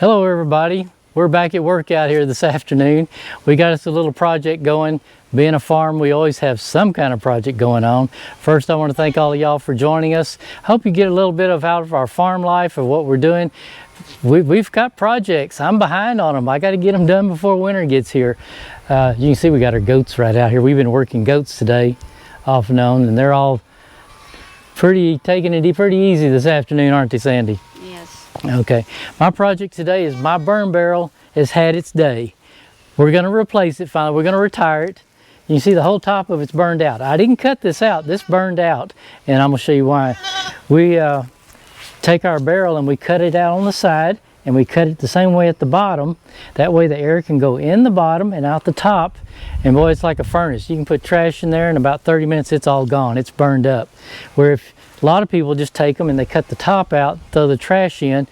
Hello everybody, we're back at work out here this afternoon. We got us a little project going. Being a farm, we always have some kind of project going on. First, I want to thank all of y'all for joining us. Hope you get a little bit out of our farm life of what we're doing. We've got projects. I'm behind on them. I got to get them done before winter gets here. You can see we got our goats right out here. We've been working goats today off and on, and they're all taking it pretty easy this afternoon, aren't they, Sandy? Yes. Okay, my project today is my burn barrel has had its day. We're going to replace it finally. We're going to retire it. You can see the whole top of it's burned out. I didn't cut this out. This burned out, and I'm going to show you why. We take our barrel and we cut it out on the side, and we cut it the same way at the bottom. That way the air can go in the bottom and out the top. And boy, it's like a furnace. You can put trash in there, in about 30 minutes it's all gone. It's burned up. Where if a lot of people just take them and they cut the top out, throw the trash in.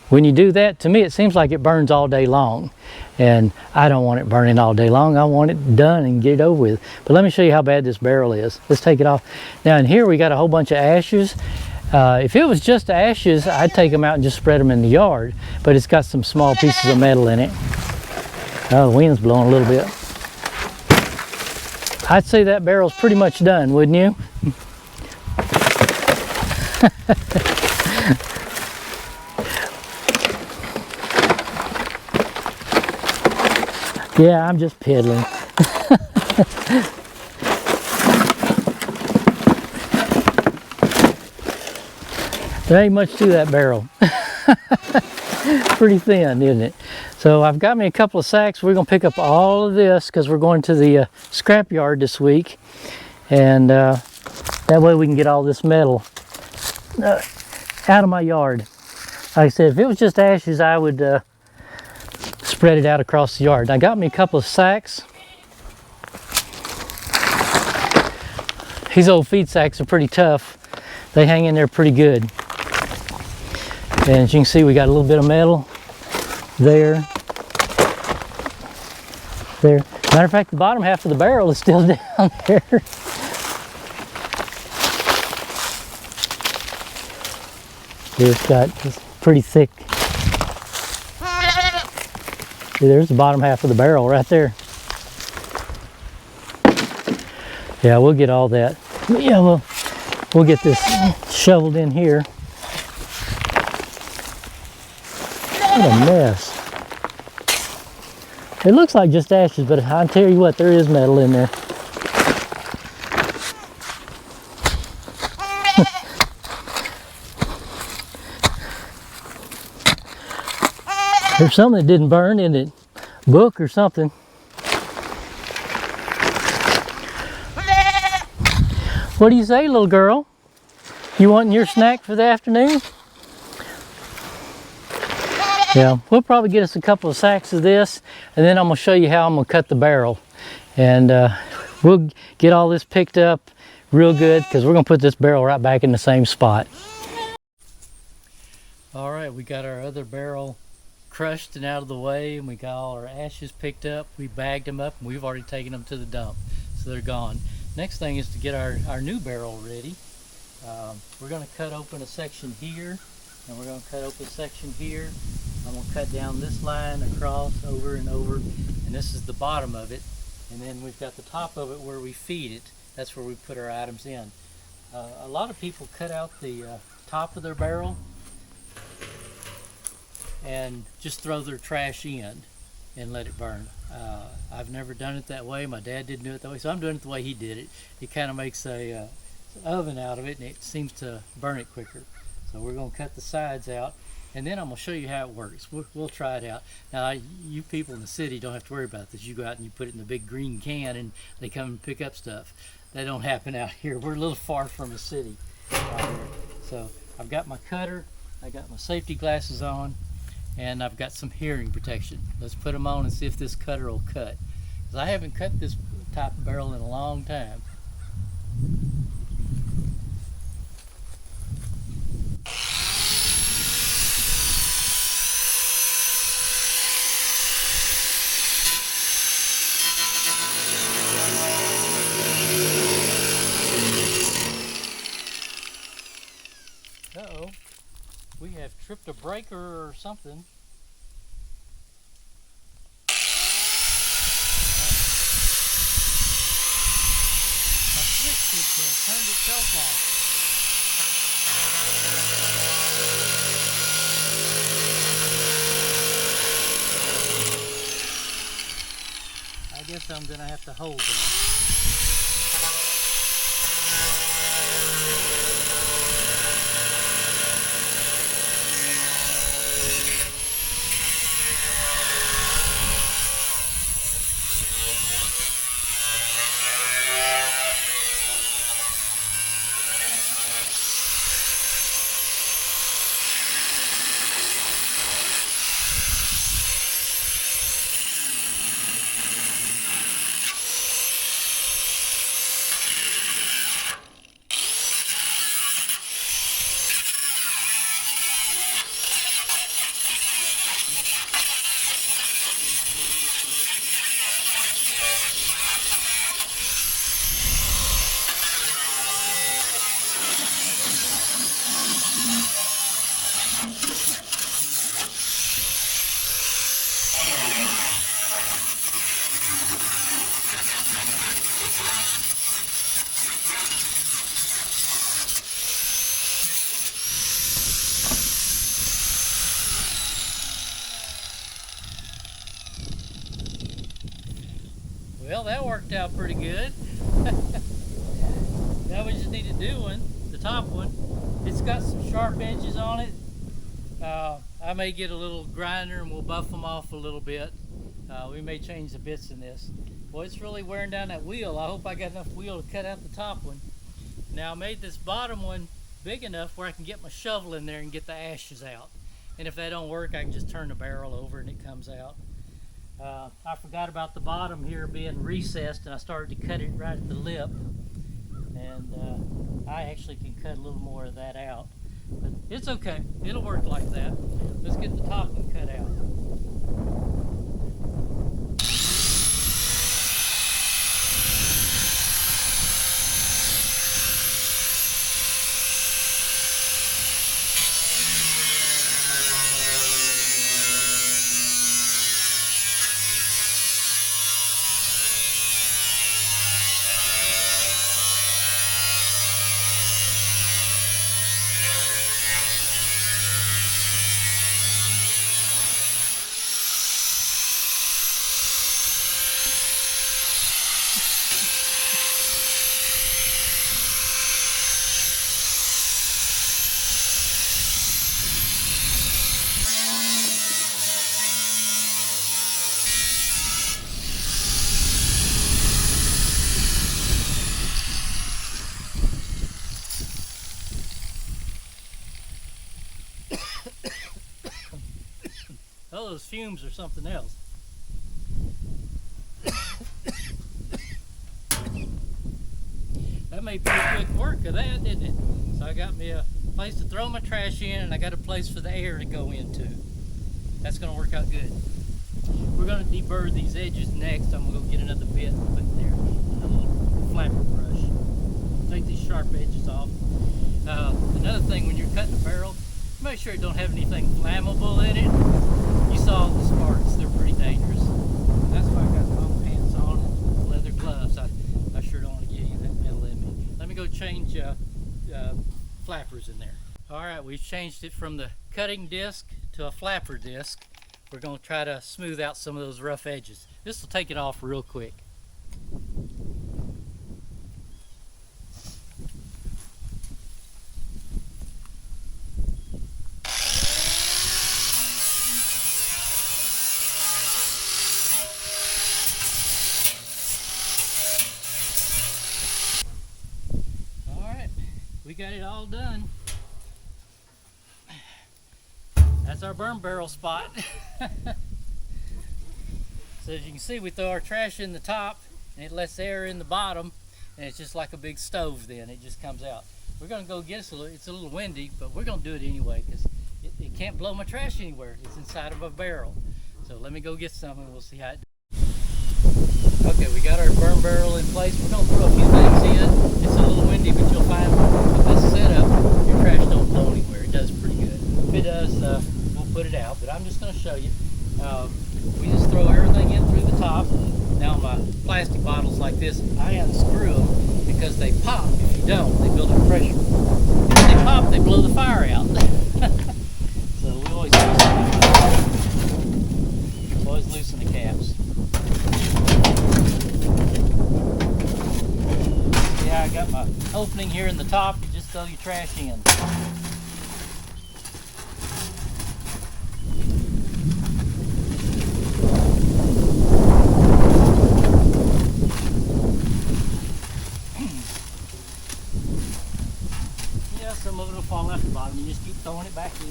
When you do that, to me it seems like it burns all day long. And I don't want it burning all day long. I want it done and get it over with. But let me show you how bad this barrel is. Let's take it off. Now in here we got a whole bunch of ashes. If it was just ashes, I'd take them out and just spread them in the yard. But it's got some small pieces of metal in it. Oh, the wind's blowing a little bit. I'd say that barrel's pretty much done, wouldn't you? Yeah, I'm just piddling. There ain't much to that barrel. Pretty thin, isn't it? So I've got me a couple of sacks. We're going to pick up all of this because we're going to the scrap yard this week. And that way we can get all this metal out of my yard. Like I said, if it was just ashes, I would spread it out across the yard. I got me a couple of sacks. These old feed sacks are pretty tough. They hang in there pretty good. And as you can see, we got a little bit of metal there. There. Matter of fact, the bottom half of the barrel is still down there. It's got this pretty thick. See, there's the bottom half of the barrel right there. Yeah, we'll get all that. Yeah, we'll get this shoveled in here. What a mess. It looks like just ashes, but I'll tell you what, there is metal in there. There's something that didn't burn in it. Book or something. What do you say, little girl? You wanting your snack for the afternoon? Yeah, we'll probably get us a couple of sacks of this, and then I'm going to show you how I'm going to cut the barrel. And we'll get all this picked up real good because we're going to put this barrel right back in the same spot. All right, we got our other barrel crushed and out of the way, and we got all our ashes picked up. We bagged them up, and we've already taken them to the dump, so they're gone. Next thing is to get our new barrel ready. We're going to cut open a section here, and we're going to cut open a section here. I'm going to cut down this line across, over and over, and this is the bottom of it. And then we've got the top of it where we feed it. That's where we put our items in. A lot of people cut out the top of their barrel and just throw their trash in and let it burn. I've never done it that way. My dad didn't do it that way, so I'm doing it the way he did it. It kind of makes a oven out of it, and it seems to burn it quicker. So we're going to cut the sides out, and then I'm going to show you how it works. We'll try it out. Now, you people in the city don't have to worry about this. You go out and you put it in a big green can, and they come and pick up stuff. That don't happen out here. We're a little far from a city out here. So I've got my cutter, I got my safety glasses on, and I've got some hearing protection. Let's put them on and see if this cutter will cut. Because I haven't cut this type of barrel in a long time. Uh-oh, we have tripped a breaker or something. turned itself off. I guess I'm gonna have to hold that. Well, that worked out pretty good. Now we just need to do one, the top one. It's got some sharp edges on it. I may get a little grinder and we'll buff them off a little bit. We may change the bits in this. Boy, it's really wearing down that wheel. I hope I got enough wheel to cut out the top one. Now I made this bottom one big enough where I can get my shovel in there and get the ashes out. And if that don't work, I can just turn the barrel over and it comes out. I forgot about the bottom here being recessed, and I started to cut it right at the lip, and I actually can cut a little more of that out, but it's okay, it'll work like that. Let's get the top one cut out. Oh, those fumes are something else. That made pretty quick work of that, didn't it? So I got me a place to throw my trash in, and I got a place for the air to go into. That's gonna work out good. We're gonna deburr these edges next. I'm gonna go get another bit and put it there. A little flapper brush. Take these sharp edges off. Another thing, when you're cutting a barrel, make sure it don't have anything flammable in it. You saw the sparks, they're pretty dangerous. That's why I got my pants on and leather gloves. I sure don't want to get any of that metal in me. Let me go change flappers in there. All right, we've changed it from the cutting disc to a flapper disc. We're going to try to smooth out some of those rough edges. This will take it off real quick. We got it all done. That's our burn barrel spot. So as you can see, we throw our trash in the top and it lets air in the bottom, and it's just like a big stove then. It just comes out. We're gonna go get us it's a little windy, but we're gonna do it anyway because it can't blow my trash anywhere. It's inside of a barrel. So let me go get some and we'll see how it does. Okay, we got our burn barrel in place. We're gonna throw a few things in. It's a little windy, but you'll find with this setup, your trash don't blow anywhere. It does pretty good. If it does, we'll put it out, but I'm just gonna show you. We just throw everything in through the top. Now my plastic bottles like this, I unscrew them because they pop. If you don't, they build up pressure. If they pop, they blow the fire out. So we always loosen the caps. Yeah, I got my opening here in the top. You just throw your trash in. Yeah, some of it will fall out the bottom. You just keep throwing it back in.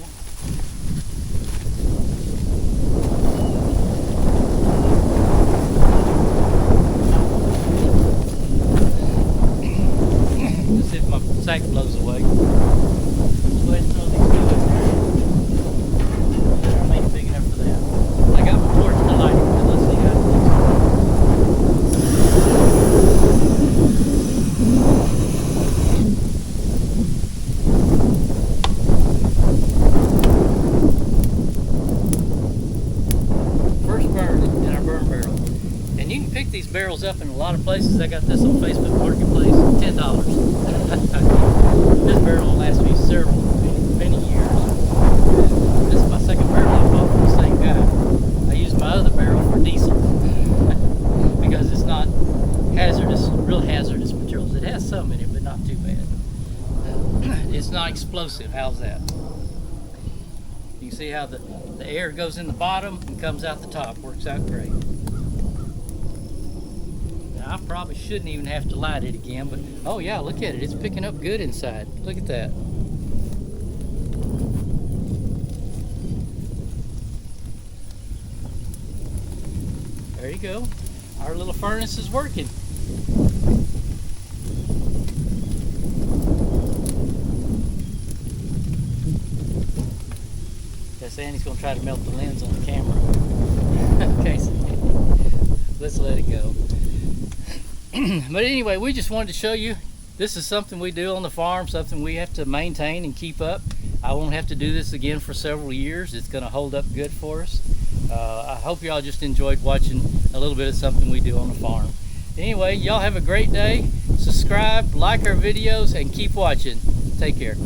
Let's see if my sack blows away. Let's go ahead and throw these two in there. They're maybe big enough for that. I got my torch to light it, but let's see how it looks. First burn in our burn barrel. And you can pick these barrels up in a lot of places. I got this on Facebook Marketplace, $10. This barrel will last me many years. This is my second barrel I bought from the same guy. I use my other barrel for diesel because it's not hazardous, real hazardous materials. It has some in it, but not too bad. It's not explosive. How's that? You can see how the air goes in the bottom and comes out the top. Works out great. I probably shouldn't even have to light it again, but oh yeah, look at it. It's picking up good inside. Look at that. There you go. Our little furnace is working. Guess Andy's going to try to melt the lens on the camera. Okay, so let's let it go. But anyway, we just wanted to show you this is something we do on the farm, something we have to maintain and keep up. I won't have to do this again for several years. It's going to hold up good for us. I hope y'all just enjoyed watching a little bit of something we do on the farm. Anyway, y'all have a great day. Subscribe, like our videos, and keep watching. Take care.